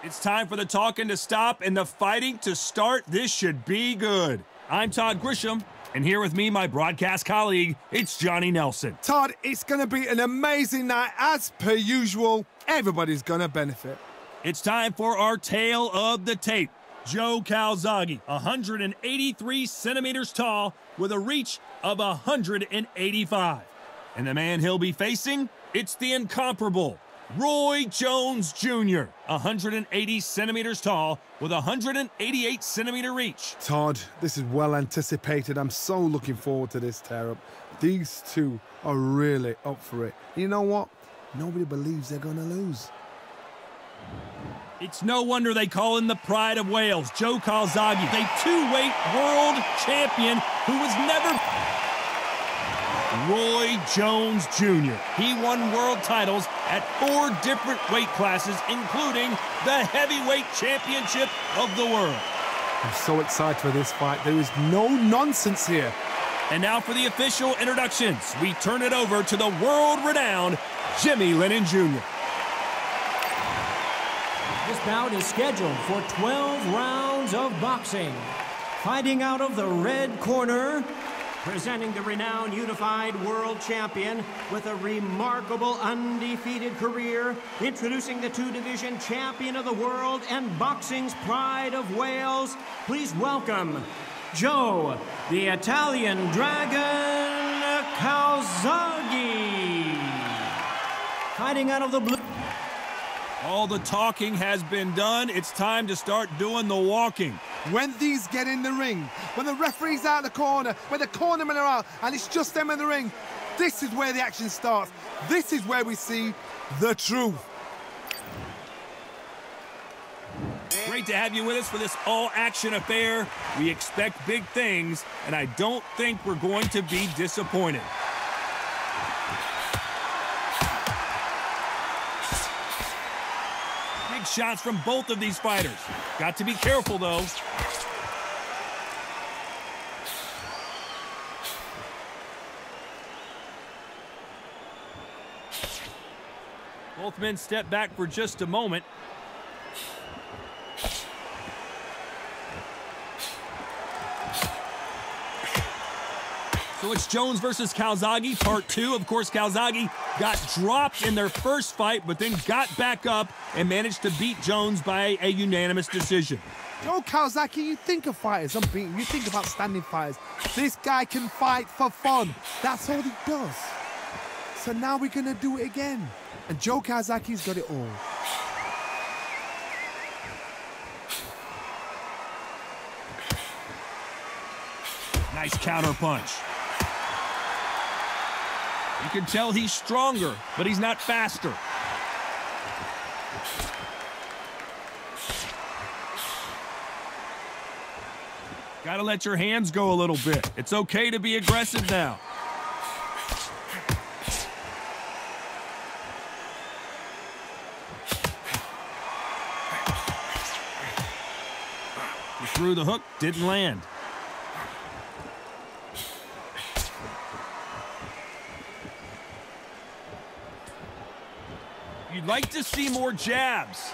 It's time for the talking to stop and the fighting to start. This should be good. I'm Todd Grisham, and here with me, my broadcast colleague, it's Johnny Nelson. Todd, it's going to be an amazing night. As per usual, everybody's going to benefit. It's time for our tale of the tape. Joe Calzaghe, 183 centimeters tall with a reach of 185. And the man he'll be facing, it's the incomparable Roy Jones Jr., 180 centimeters tall with 188 centimeter reach. Todd, this is well anticipated. I'm so looking forward to this tear-up. These two are really up for it. You know what? Nobody believes they're going to lose. It's no wonder they call him the pride of Wales, Joe Calzaghe, the two-weight world champion who was never... Roy Jones Jr. He won world titles at 4 different weight classes, including the heavyweight championship of the world. I'm so excited for this fight. There is no nonsense here. And now for the official introductions. We turn it over to the world-renowned Jimmy Lennon Jr. This bout is scheduled for 12 rounds of boxing. Fighting out of the red corner, presenting the renowned unified world champion with a remarkable undefeated career, introducing the 2-division champion of the world and boxing's pride of Wales, please welcome Joe, the Italian Dragon Calzaghe. Fighting out of the blue. All the talking has been done. It's time to start doing the walking. When these get in the ring, when the referee's out the corner, when the cornermen are out, and it's just them in the ring, this is where the action starts. This is where we see the truth. Great to have you with us for this all-action affair. We expect big things, and I don't think we're going to be disappointed. Big shots from both of these fighters. Got to be careful, though. Both men step back for just a moment. So it's Jones versus Calzaghe, part 2. Of course, Calzaghe got dropped in their first fight, but then got back up and managed to beat Jones by a unanimous decision. Joe Calzaghe, you think of fighters unbeaten, you think of outstanding fighters. This guy can fight for fun. That's all he does. So now we're going to do it again. And Joe Calzaghe's got it all. Nice counter punch. You can tell he's stronger, but he's not faster. Gotta let your hands go a little bit. It's okay to be aggressive now. He threw the hook, didn't land. You'd like to see more jabs.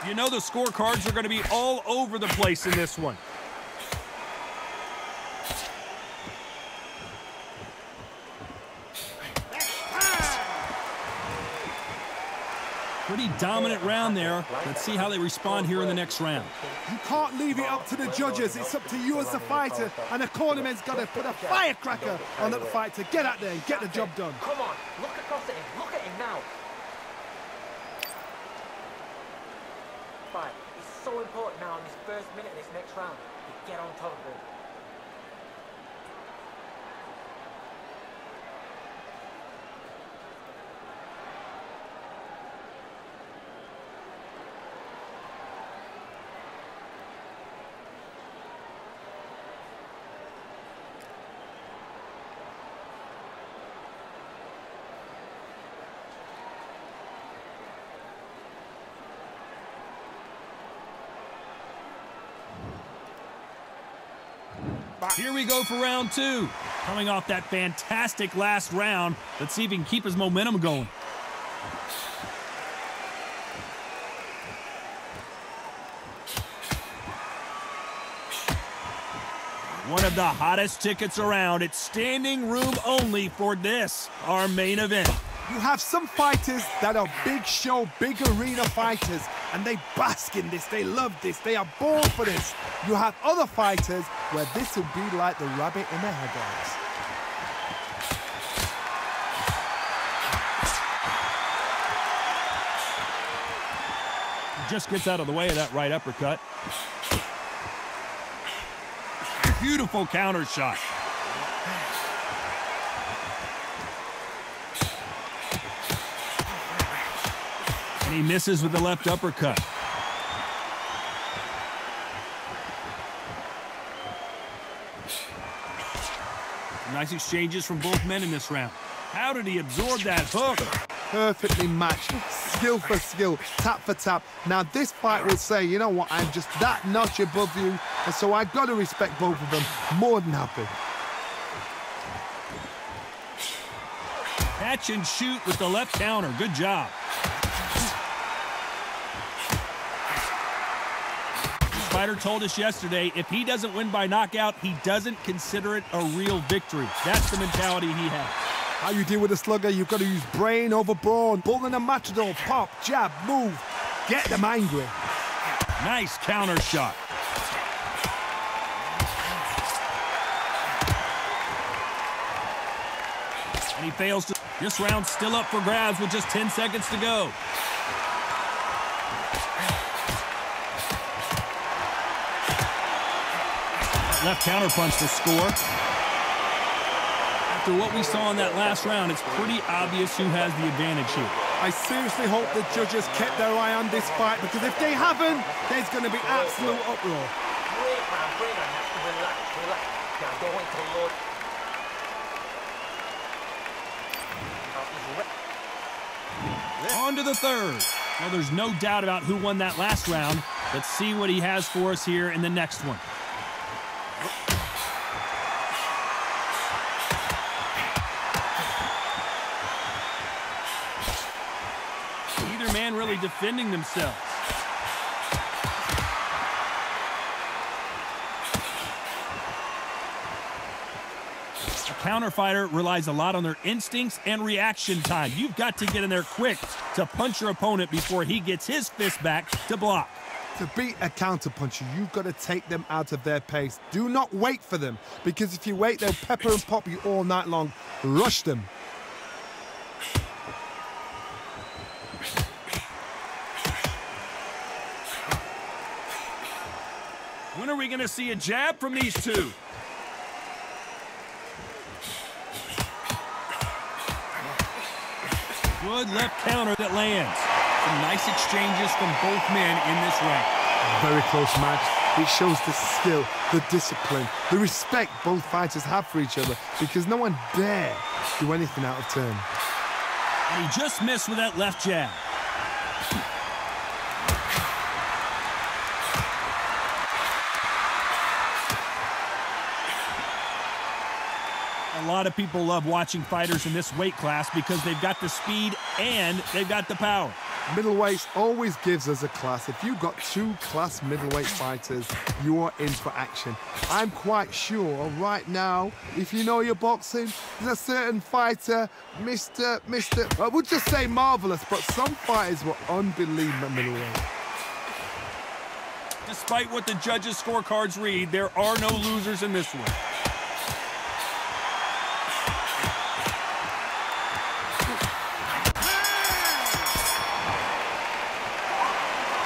You know the scorecards are going to be all over the place in this one. Pretty dominant round there. Let's see how they respond here in the next round. You can't leave it up to the judges. It's up to you as the fighter, and the cornerman's got to put a firecracker on that fight to get out there and get the job done. Come on, look across at him. Look at him now. Fight. It's so important now in this first minute of this next round to get on top of him. Here we go for round 2. Coming off that fantastic last round, let's see if he can keep his momentum going. One of the hottest tickets around. It's standing room only for this, our main event. You have some fighters that are big show, big arena fighters, and they bask in this, they love this, they are born for this. You have other fighters where this will be like the rabbit in the headlights. Just gets out of the way of that right uppercut. Beautiful counter shot. And he misses with the left uppercut. Nice exchanges from both men in this round. How did he absorb that hook? Perfectly matched, skill for skill, tap for tap. Now this fight will say, you know what, I'm just that notch above you, and so I've got to respect both of them. More than happy. Catch and shoot with the left counter. Good job. This fighter told us yesterday, if he doesn't win by knockout, he doesn't consider it a real victory. That's the mentality he has. How you deal with a slugger, you've got to use brain over brawn. Bull and a matador, pop, jab, move. Get them angry. Nice counter shot. And he fails to... This round's still up for grabs with just 10 seconds to go. Left counter punch to score. After what we saw in that last round, it's pretty obvious who has the advantage here. I seriously hope the judges kept their eye on this fight, because if they haven't, there's going to be absolute uproar. Great round, great round. Relax, relax. Now go into the Lord. On to the third. Well, there's no doubt about who won that last round. Let's see what he has for us here in the next one. Neither man really defending themselves. A counter fighter relies a lot on their instincts and reaction time. You've got to get in there quick to punch your opponent before he gets his fist back to block. To beat a counter puncher, you've got to take them out of their pace. Do not wait for them, because if you wait, they'll pepper and pop you all night long. Rush them. When are we going to see a jab from these two? Good left counter that lands. Some nice exchanges from both men in this round. Very close match. It shows the skill, the discipline, the respect both fighters have for each other, because no one dare do anything out of turn. And he just missed with that left jab. A lot of people love watching fighters in this weight class because they've got the speed and they've got the power. Middleweights always gives us a class. If you've got two class middleweight fighters, you are in for action. I'm quite sure right now, if you know your boxing, there's a certain fighter, I would just say marvelous, but some fighters were unbelievable middleweight. Despite what the judges' scorecards read, there are no losers in this one.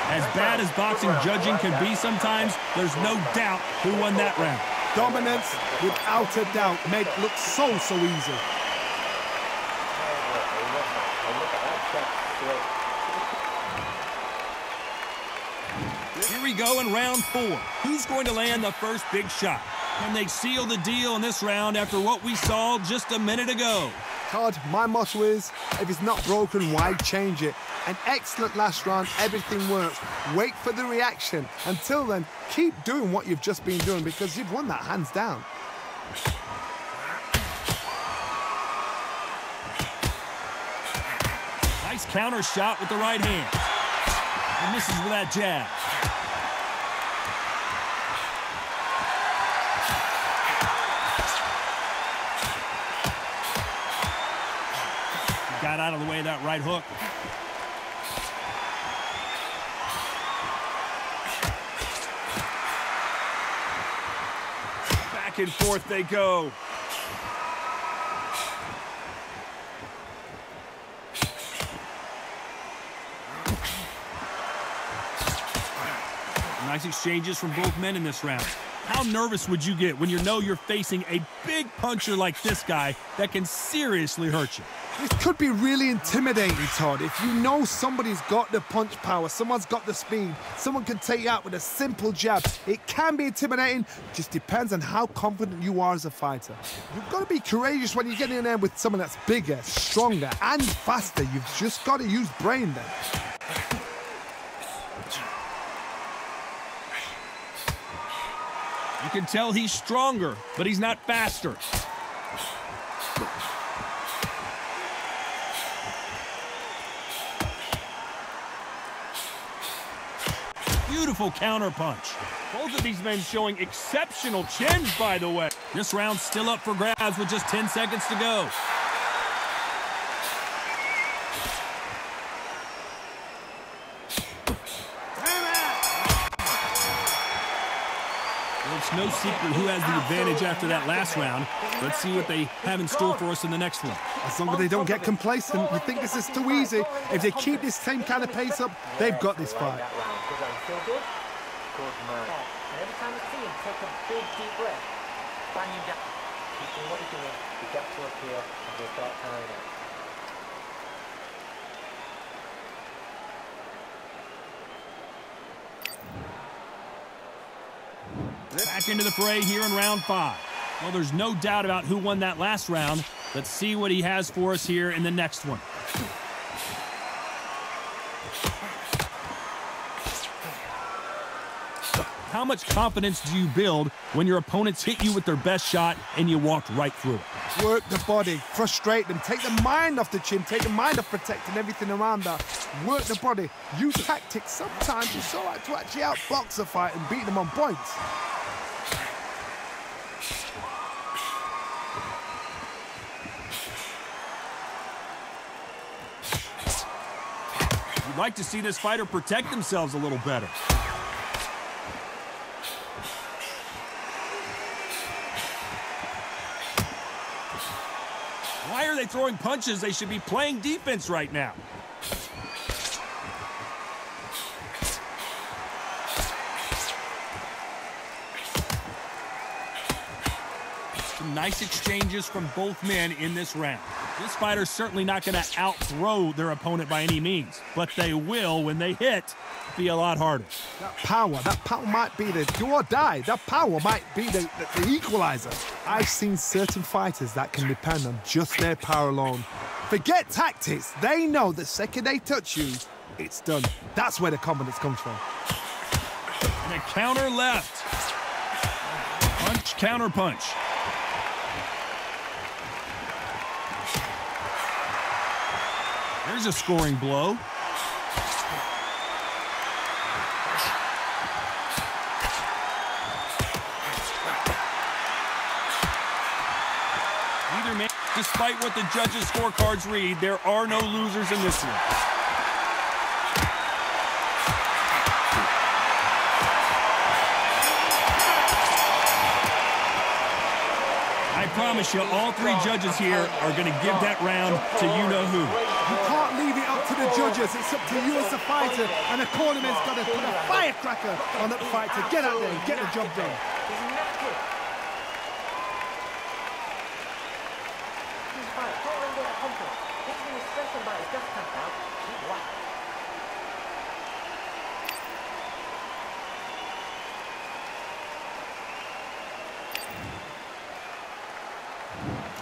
As bad as boxing judging can be sometimes, there's no doubt who won that round. Dominance, without a doubt, made it look so easy. Here we go in round 4. Who's going to land the first big shot? Can they seal the deal in this round after what we saw just a minute ago? Todd, my motto is, if it's not broken, why change it? An excellent last round, everything works. Wait for the reaction. Until then, keep doing what you've just been doing because you've won that hands down. Nice counter shot with the right hand. He misses with that jab. Got out of the way of that right hook. Back and forth they go. Nice exchanges from both men in this round. How nervous would you get when you know you're facing a big puncher like this guy that can seriously hurt you? This could be really intimidating, Todd. If you know somebody's got the punch power, someone's got the speed, someone can take you out with a simple jab, it can be intimidating. Just depends on how confident you are as a fighter. You've got to be courageous when you get in there with someone that's bigger, stronger, and faster. You've just got to use brain then. You can tell he's stronger, but he's not faster. Beautiful counter punch. Both of these men showing exceptional chins, by the way. This round's still up for grabs with just 10 seconds to go. It's no secret who has the advantage after that last round. Let's see what they have in store for us in the next one. As long as they don't get complacent, you think this is too easy. If they keep this same kind of pace up, they've got this fight. Feel good? Good man. And every time you see him, take a big deep breath. Bang him down. Keep doing what you're doing. You get to up here and you'll start tiring out. Back into the fray here in round 5. Well, there's no doubt about who won that last round. Let's see what he has for us here in the next one. How much confidence do you build when your opponents hit you with their best shot and you walked right through it? Work the body, frustrate them, take the mind off the chin, take the mind off protecting everything around that. Work the body, use tactics. Sometimes it's all right to actually outbox a fight and beat them on points. You'd like to see this fighter protect themselves a little better. Why are they throwing punches? They should be playing defense right now. Some nice exchanges from both men in this round. This fighter's certainly not going to out-throw their opponent by any means, but they will, when they hit, be a lot harder. That power might be the do or die. That power might be the equalizer. I've seen certain fighters that can depend on just their power alone. Forget tactics. They know the second they touch you, it's done. That's where the confidence comes from. And a counter left. Punch, counter punch. There's a scoring blow. Either man, despite what the judges' scorecards read, there are no losers in this one. I promise you, all 3 judges here are going to give that round to you-know-who. You can't leave it up to the judges. It's up to you as a fighter, and the cornerman's got to put a firecracker on that fight to get out there and get the job done.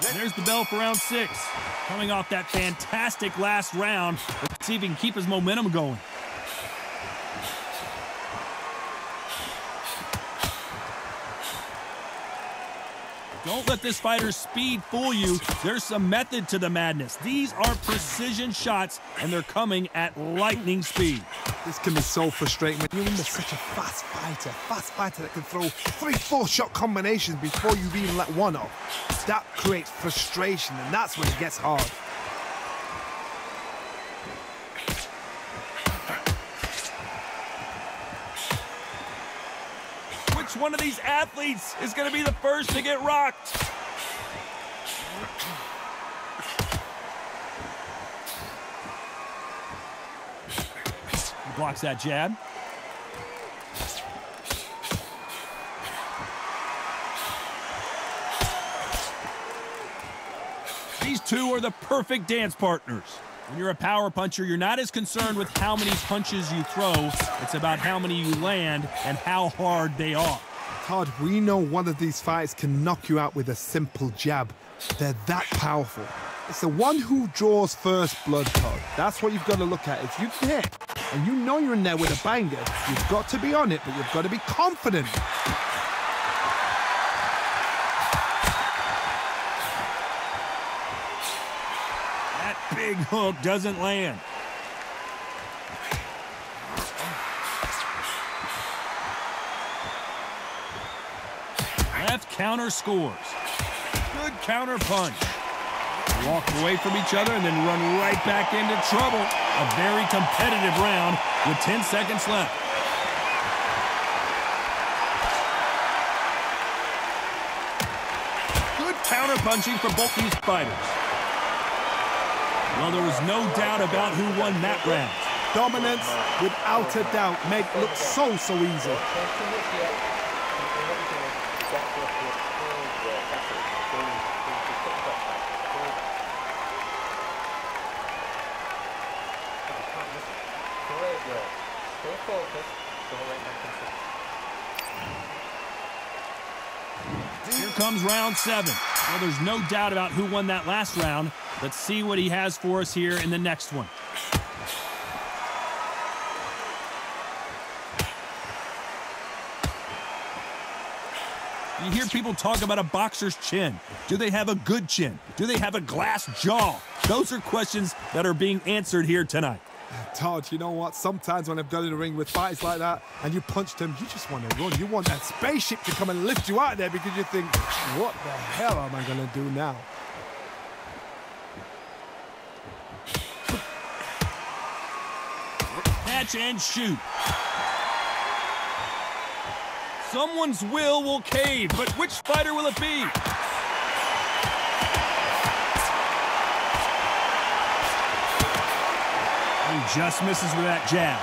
And there's the bell for round 6. Coming off that fantastic last round, let's see if he can keep his momentum going. Don't let this fighter's speed fool you. There's some method to the madness. These are precision shots, and they're coming at lightning speed. This can be so frustrating when you're such a fast fighter that can throw 3-4 shot combinations before you've even let one off. That creates frustration, and that's when it gets hard. Which one of these athletes is going to be the first to get rocked? He blocks that jab. These two are the perfect dance partners. When you're a power puncher, you're not as concerned with how many punches you throw. It's about how many you land and how hard they are. Todd, we know one of these fights can knock you out with a simple jab. They're that powerful. It's the one who draws first blood, Todd. That's what you've got to look at. If you hit and you know you're in there with a banger, you've got to be on it, but you've got to be confident. Big hook doesn't land. Left counter scores. Good counter punch. Walk away from each other and then run right back into trouble. A very competitive round with 10 seconds left. Good counter punching for both these fighters. Well, there was no doubt about who won that round. Dominance, without a doubt, make it look so easy. Here comes round 7. Well, there's no doubt about who won that last round. Let's see what he has for us here in the next one. You hear people talk about a boxer's chin. Do they have a good chin? Do they have a glass jaw? Those are questions that are being answered here tonight. Todd, you know what? Sometimes when I've done in the ring with fighters like that and you punch them, you just want to run. You want that spaceship to come and lift you out of there because you think, what the hell am I going to do now? Catch and shoot. Someone's will cave, but which fighter will it be? He just misses with that jab.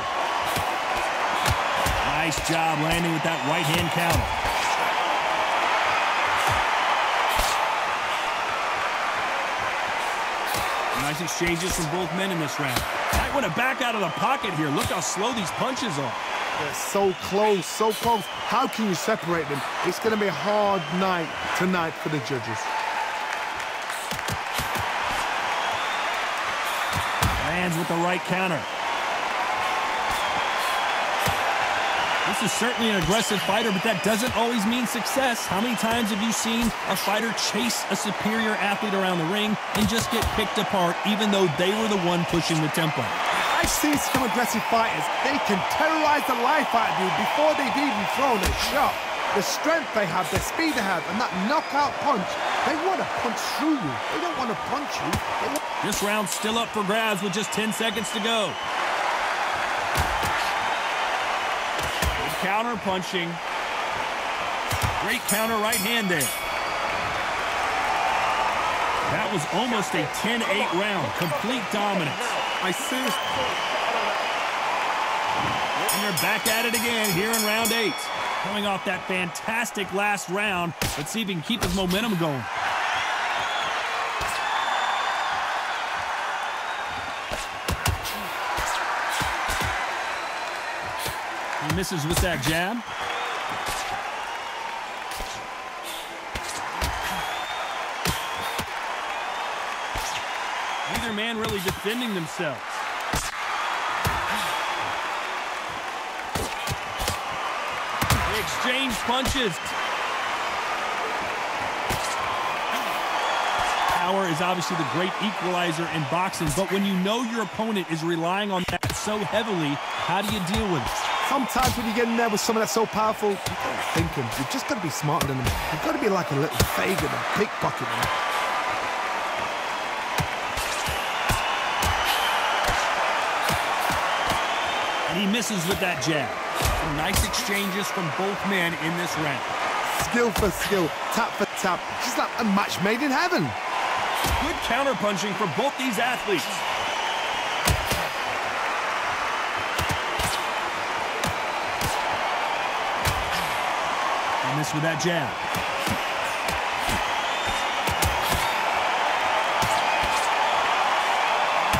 Nice job landing with that right hand counter. Nice exchanges from both men in this round. Might want to back out of the pocket here. Look how slow these punches are. They're so close, so close. How can you separate them? It's going to be a hard night tonight for the judges. Lands with the right counter. This is certainly an aggressive fighter, but that doesn't always mean success. How many times have you seen a fighter chase a superior athlete around the ring and just get picked apart even though they were the one pushing the tempo? I've seen some aggressive fighters. They can terrorize the life out of you before they've even thrown a shot. The strength they have, the speed they have, and that knockout punch, they want to punch through you. They don't want to punch you. This round's still up for grabs with just 10 seconds to go. Good counter punching. Great counter right hand there. That was almost a 10-8 round. Complete dominance. I seriously... And they're back at it again here in round 8. Coming off that fantastic last round, let's see if he can keep his momentum going. He misses with that jab. Neither man really defending themselves. They exchange punches. Power is obviously the great equalizer in boxing, but when you know your opponent is relying on that so heavily, how do you deal with it? Sometimes when you get in there with someone that's so powerful, you don't think him. You've just got to be smarter than him. You've got to be like a little Fagin and pickpocket him. And he misses with that jab. Some nice exchanges from both men in this round. Skill for skill, tap for tap. Just like a match made in heaven. Good counter-punching for both these athletes. And this with that jab.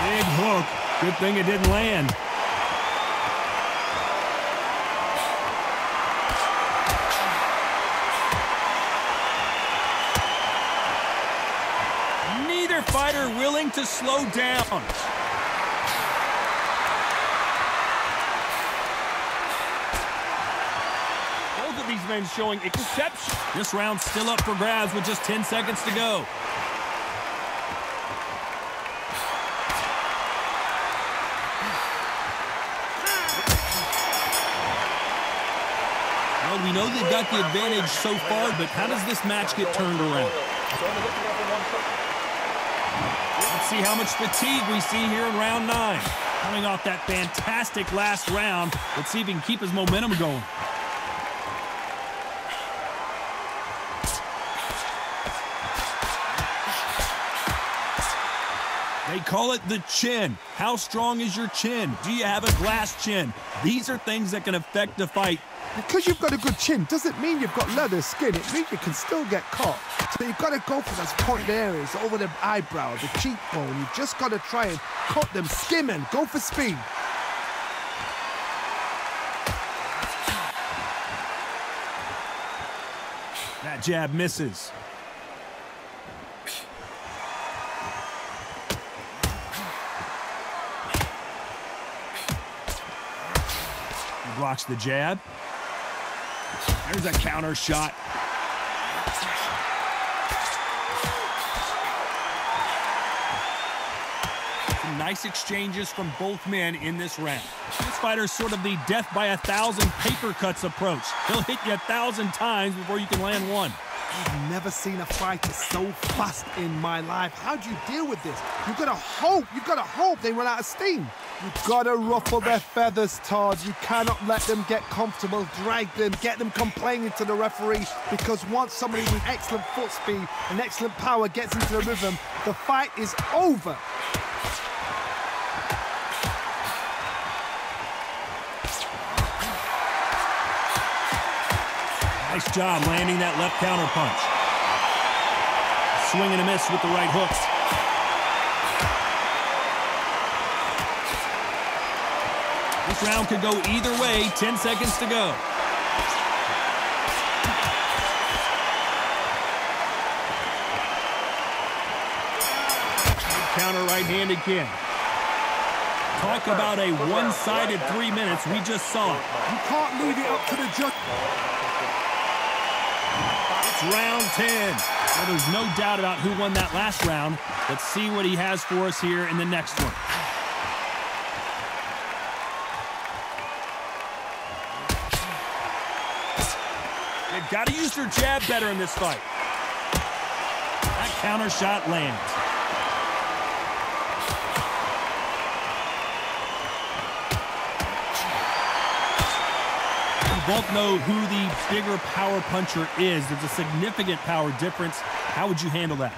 Big hook. Good thing it didn't land. Neither fighter willing to slow down. These men showing exception. This round's still up for grabs with just 10 seconds to go. Well, we know they've got the advantage so far, but how does this match get turned around? Let's see how much fatigue we see here in round 9. Coming off that fantastic last round, let's see if he can keep his momentum going. They call it the chin. How strong is your chin? Do you have a glass chin? These are things that can affect the fight. Because you've got a good chin doesn't mean you've got leather skin. It means you can still get caught. So you've got to go for those pointed areas, over the eyebrow, the cheekbone. You've just got to try and cut them, skim and go for speed. That jab misses. Blocks the jab. There's a counter shot. Some nice exchanges from both men in this round. This fighter's sort of the death by 1,000 paper cuts approach. He'll hit you 1,000 times before you can land one. I've never seen a fighter so fast in my life. How do you deal with this? You've got to hope they run out of steam. You've got to ruffle their feathers, Todd. You cannot let them get comfortable, drag them, get them complaining to the referee, because once somebody with excellent foot speed and excellent power gets into the rhythm, the fight is over. Nice job landing that left counter punch. Swing and a miss with the right hooks. This round could go either way. 10 seconds to go. Counter right hand again. Talk about a one-sided 3 minutes. We just saw it. You can't leave it up to the judge. Round 10. Well, there's no doubt about who won that last round. Let's see what he has for us here in the next one. They've got to use their jab better in this fight. That counter shot lands. We both know who the bigger power puncher is. There's a significant power difference. How would you handle that?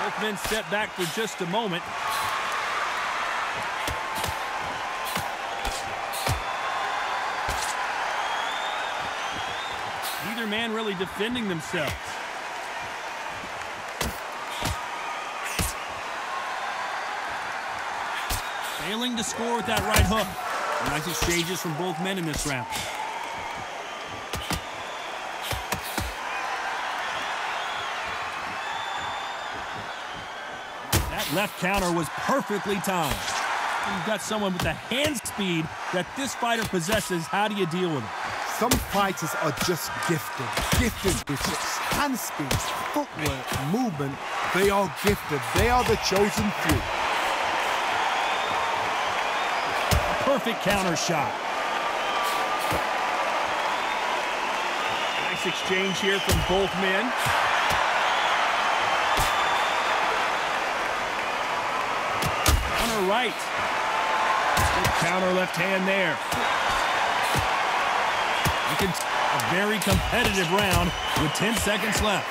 Both men step back for just a moment. Neither man really defending themselves. Failing to score with that right hook. Nice exchanges from both men in this round. That left counter was perfectly timed. You've got someone with the hand speed that this fighter possesses. How do you deal with it? Some fighters are just gifted. Gifted with hand speed, footwork, movement. They are gifted. They are the chosen few. Perfect counter shot. Nice exchange here from both men. On her right. Good counter left hand there. A very competitive round with 10 seconds left.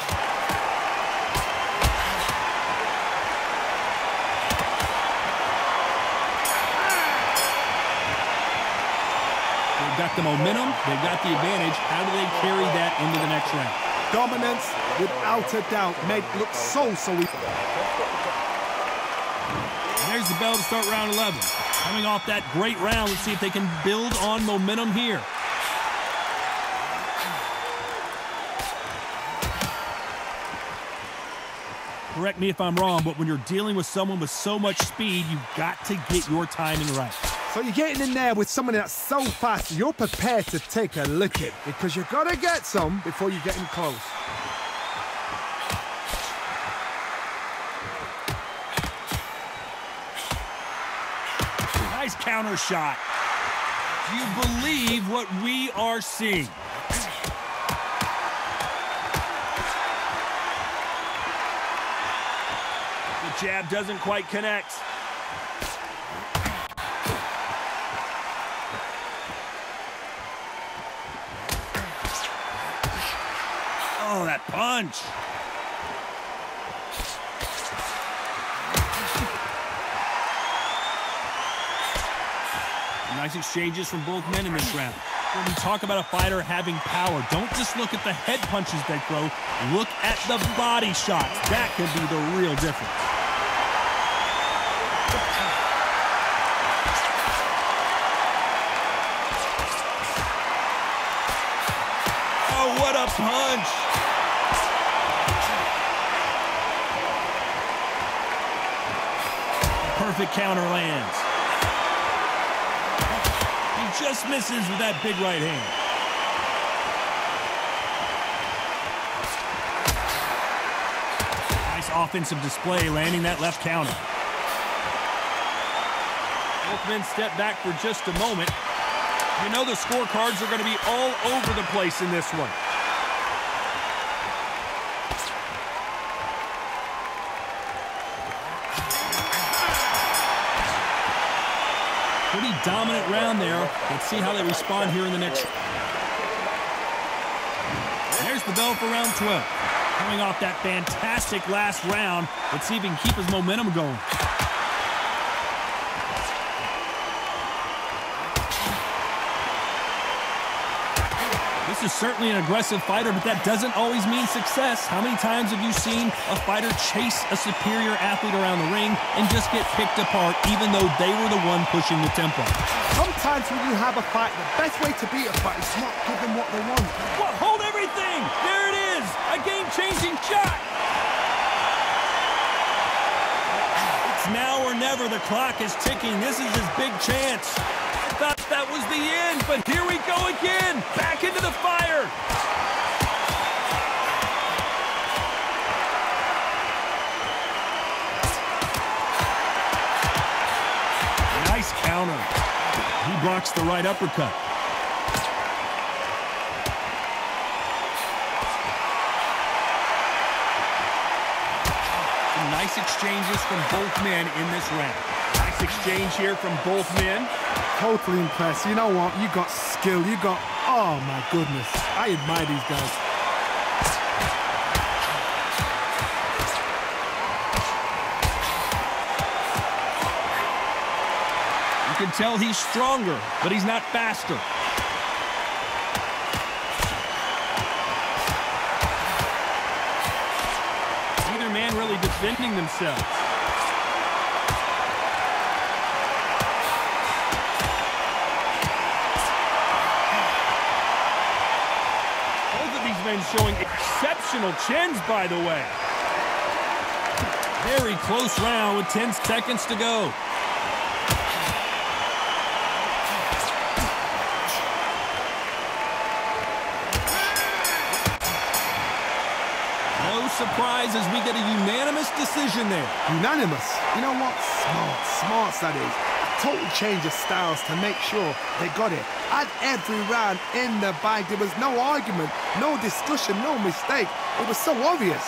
They've got the momentum, they've got the advantage. How do they carry that into the next round? Dominance, without a doubt, made look so easy. There's the bell to start round 11. Coming off that great round, let's see if they can build on momentum here. Correct me if I'm wrong, but when you're dealing with someone with so much speed, you've got to get your timing right. So you're getting in there with someone that's so fast, you're prepared to take a licking because you've got to get some before you get in close. Nice counter shot. Do you believe what we are seeing? The jab doesn't quite connect. Oh, that punch. Nice exchanges from both men in this round. When we talk about a fighter having power, don't just look at the head punches they throw. Look at the body shots. That could be the real difference. Oh, what a punch! Perfect counter lands. Just misses with that big right hand. Nice offensive display, landing that left counter. Both men step back for just a moment. You know the scorecards are going to be all over the place in this one. Pretty dominant round there. Let's see how they respond here in the next. There's the bell for round 12. Coming off that fantastic last round, let's see if he can keep his momentum going. This is certainly an aggressive fighter, but that doesn't always mean success. How many times have you seen a fighter chase a superior athlete around the ring and just get picked apart even though they were the one pushing the tempo? Sometimes when you have a fight, the best way to beat a fight is not give them what they want. What? Hold everything! There it is! A game-changing shot! It's now or never. The clock is ticking. This is his big chance. I thought that was the end, but here we go again! Back into the fire! Nice counter. He blocks the right uppercut. Some nice exchanges from both men in this round. Nice exchange here from both men. Totally impressed. You know what? You got skill. You got... Oh, my goodness. I admire these guys. You can tell he's stronger, but he's not faster. Neither man really defending themselves. Both of these men showing exceptional chins, by the way. Very close round with 10 seconds to go. No surprises, we get a unanimous decision there. Unanimous? You know what? Smart that is. A total change of styles to make sure they got it. Had every round in the bag. There was no argument, no discussion, no mistake. It was so obvious.